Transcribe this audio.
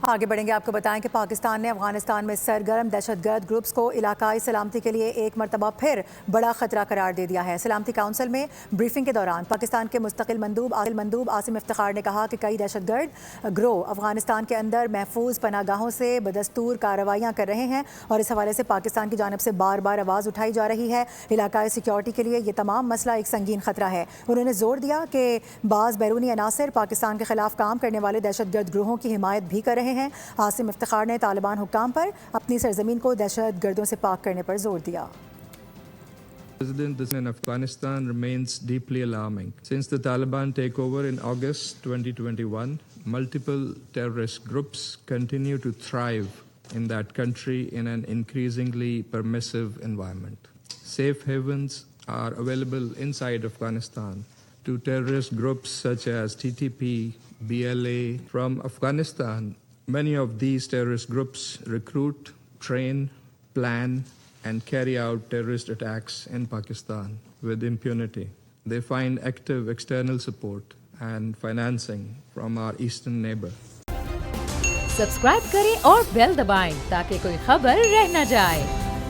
आगे बढ़ेंगे। आपको बताएं कि पाकिस्तान ने अफगानिस्तान में सरगर्म दहशतगर्द ग्रुप्स को इलाकाई सलामती के लिए एक मरतबा फिर बड़ा खतरा करार दे दिया है। सलामती काउंसिल में ब्रीफिंग के दौरान पाकिस्तान के मुस्तकिल मंदूब आसिम इफ्तिखार ने कहा कि कई दहशतगर्द ग्रोह अफगानिस्तान के अंदर महफूज पनागाहों से बदस्तूर कार्रवाइयाँ कर रहे हैं और इस हवाले से पाकिस्तान की जानब से बार बार आवाज़ उठाई जा रही है। इलाकाई सिक्योरिटी के लिए ये तमाम मसला एक संगीन खतरा है। उन्होंने जोर दिया कि बाज़ बैरूनी अनासर पाकिस्तान के खिलाफ काम करने वाले दहशतगर्द ग्रोहों की हिमायत भी कर रहे हैं। आसिम इफ्तिखार ने तालिबान हुक्काम पर अपनी सरजमीन को दहशत गर्दों से पाक करने पर जोर दिया। President in Afghanistan remains deeply alarming. Since the Taliban takeover in August 2021, multiple terrorist groups continue to thrive in that country in an increasingly permissive environment. Safe havens are available inside Afghanistan to terrorist groups such as TTP, BLA. From Afghanistan, many of these terrorist groups recruit, train, plan, and carry out terrorist attacks in Pakistan with impunity. They find active external support and financing from our eastern neighbor. Subscribe करें और bell दबाएं ताकि कोई खबर रह न जाए।